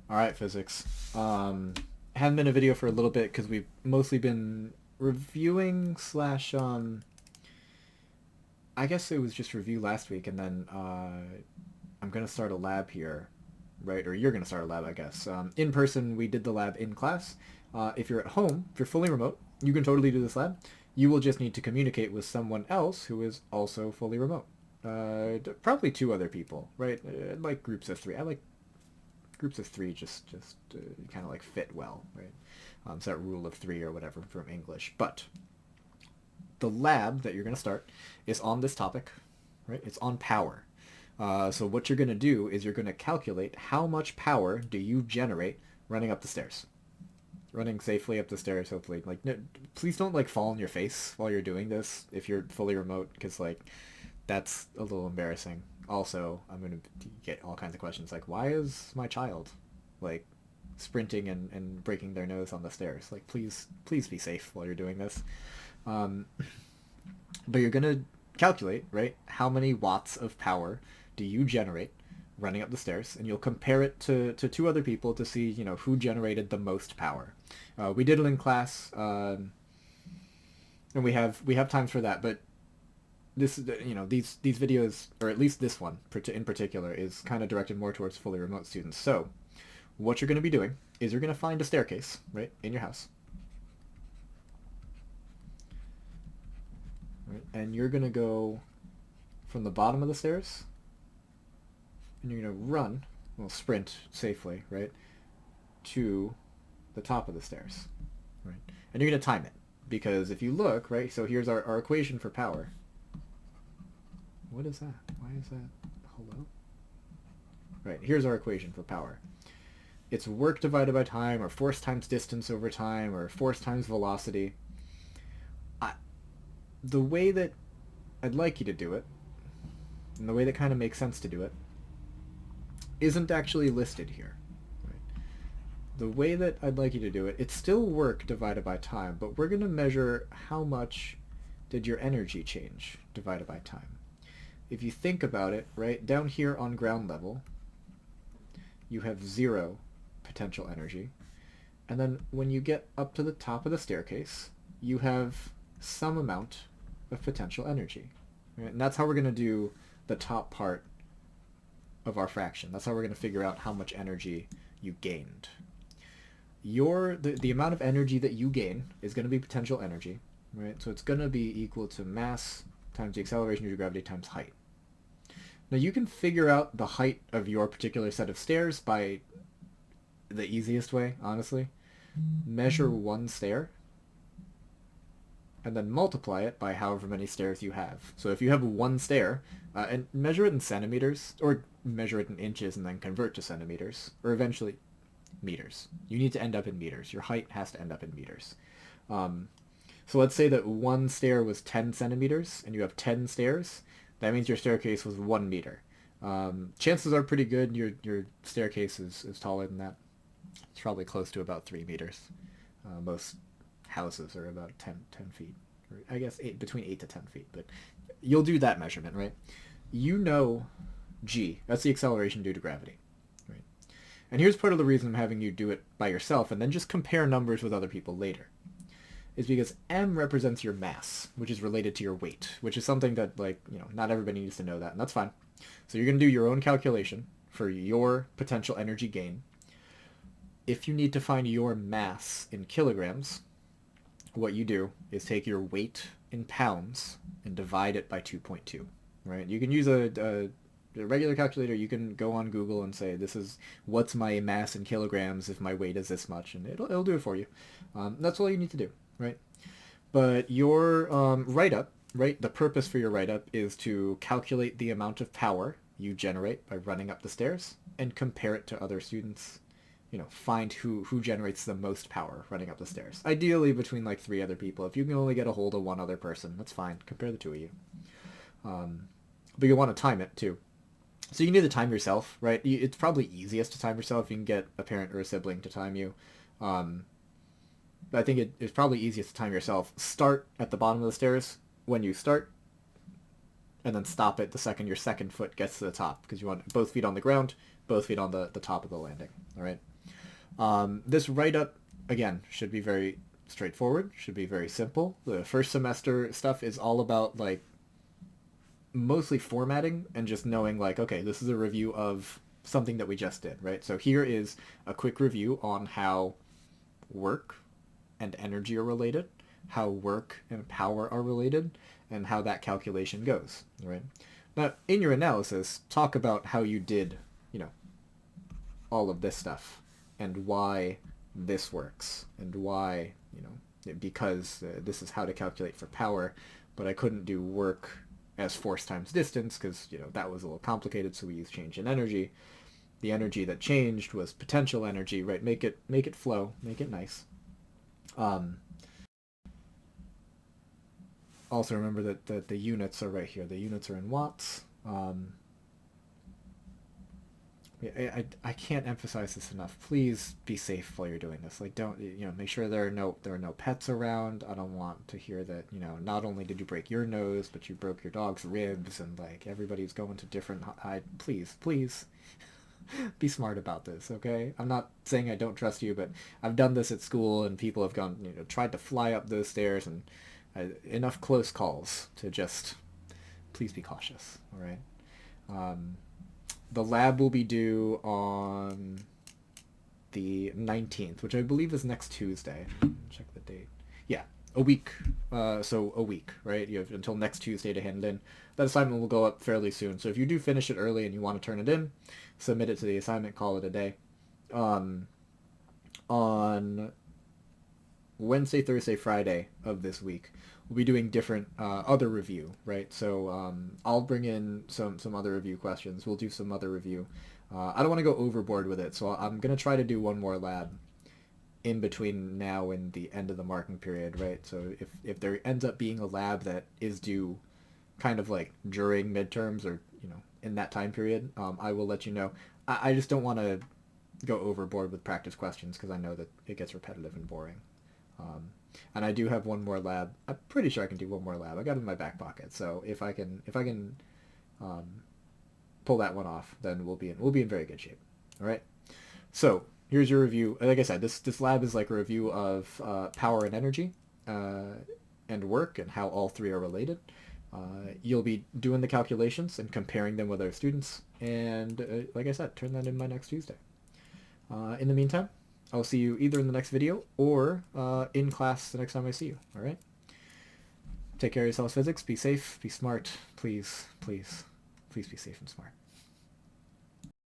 All right, physics. Hadn't been a video for a little bit because we've mostly been reviewing slash I guess it was just review last week, and then I'm gonna start a lab here, right? Or you're gonna start a lab, I guess. In person, we did the lab in class. If you're at home, if you're fully remote, you can totally do this lab. You will just need to communicate with someone else who is also fully remote. Probably two other people, right? Like groups of three. I like groups of three just kind of like fit well, right? It's that rule of three or whatever from English. But the lab that you're going to start is on this topic, right? It's on power. So what you're going to do is you're going to calculate how much power do you generate running up the stairs. Running safely up the stairs, hopefully. Like, no, please don't like fall on your face while you're doing this if you're fully remote, because like that's a little embarrassing. Also, I'm gonna get all kinds of questions like, why is my child like sprinting and breaking their nose on the stairs? Like, please be safe while you're doing this. Um, but you're gonna calculate, right? How many watts of power do you generate running up the stairs, and you'll compare it to two other people to see, who generated the most power. We did it in class, and we have times for that, but this these videos, or at least this one in particular, is kind of directed more towards fully remote students. So what you're going to be doing is you're going to find a staircase right in your house, right? And you're going to go from the bottom of the stairs, and you're going to run, well, sprint safely, right, to the top of the stairs, right? And you're going to time it, because if you look, right, so here's our equation for power. What is that? Why is that? Hello? Right, here's our equation for power. It's work divided by time, or force times distance over time, or force times velocity. I, the way that I'd like you to do it, and the way that kind of makes sense to do it, isn't actually listed here. Right? The way that I'd like you to do it, it's still work divided by time, but we're going to measure how much did your energy change divided by time. If you think about it, right, down here on ground level, you have zero potential energy. And then when you get up to the top of the staircase, you have some amount of potential energy. Right? And that's how we're going to do the top part of our fraction. That's how we're going to figure out how much energy you gained. The amount of energy that you gain is going to be potential energy, right? So it's going to be equal to mass times the acceleration due to gravity times height. Now you can figure out the height of your particular set of stairs by the easiest way, honestly. Measure one stair and then multiply it by however many stairs you have. So if you have one stair, and measure it in centimeters, or measure it in inches and then convert to centimeters, or eventually meters. You need to end up in meters. Your height has to end up in meters. Um, so let's say that one stair was 10 centimeters and you have 10 stairs. That means your staircase was 1 meter. Chances are pretty good your staircase is taller than that. It's probably close to about 3 meters. Most houses are about 10 feet. Or I guess between 8 to 10 feet. But you'll do that measurement, right? You know g. That's the acceleration due to gravity. Right? And here's part of the reason I'm having you do it by yourself and then just compare numbers with other people later. Is because m represents your mass, which is related to your weight, which is something that, like, not everybody needs to know that, and that's fine. So you're going to do your own calculation for your potential energy gain. If you need to find your mass in kilograms, what you do is take your weight in pounds and divide it by 2.2, right? You can use a regular calculator. You can go on Google and say, this is what's my mass in kilograms if my weight is this much, and it'll do it for you. That's all you need to do, right? But your write-up, right, the purpose for your write-up is to calculate the amount of power you generate by running up the stairs and compare it to other students. Find who generates the most power running up the stairs. Ideally between like 3 other people. If you can only get a hold of one other person, that's fine. Compare the two of you. But you want to time it too. So you need to time yourself, right? It's probably easiest to time yourself. You can get a parent or a sibling to time you. But I think it's probably easiest to time yourself. Start at the bottom of the stairs when you start, and then stop it the second your second foot gets to the top, because you want both feet on the ground, both feet on the top of the landing. All right. This write-up, again, should be very straightforward, should be very simple. The first semester stuff is all about, like, mostly formatting and just knowing, like, okay, this is a review of something that we just did, right? So here is a quick review on how work and energy are related, how work and power are related, and how that calculation goes, right? Now, in your analysis, talk about how you did, you know, all of this stuff and why this works and why, because this is how to calculate for power, but I couldn't do work as force times distance because, that was a little complicated, so we used change in energy. The energy that changed was potential energy, right? Make it flow, make it nice. Um, Also remember that the units are right here. The units are in watts. I can't emphasize this enough. Please be safe while you're doing this. Like, don't, make sure there are no pets around. I don't want to hear that, not only did you break your nose, but you broke your dog's ribs, and like everybody's going to different. Please be smart about this, okay? I'm not saying I don't trust you, but I've done this at school, and people have gone, tried to fly up those stairs, and enough close calls to just please be cautious, all right? Um, the lab will be due on the 19th, which I believe is next Tuesday. Check the date. Yeah, a week. So a week, right? You have until next Tuesday to hand it in. That assignment will go up fairly soon. So if you do finish it early and you want to turn it in, submit it to the assignment, call it a day. On Wednesday, Thursday, Friday of this week, we'll be doing different other review, right? So I'll bring in some other review questions. We'll do some other review. I don't want to go overboard with it, so I'm going to try to do one more lab in between now and the end of the marking period, right? So if there ends up being a lab that is due kind of like during midterms or, in that time period, I will let you know. I just don't want to go overboard with practice questions because I know that it gets repetitive and boring. And I do have one more lab. I'm pretty sure I can do one more lab. I got it in my back pocket. So if I can um, pull that one off, then we'll be in very good shape. All right. So here's your review. Like I said, this lab is like a review of power and energy, and work, and how all three are related. You'll be doing the calculations and comparing them with other students. And like I said, turn that in by next Tuesday. In the meantime, I'll see you either in the next video or in class the next time I see you. All right? Take care of yourselves, physics. Be safe. Be smart. Please, please, please be safe and smart.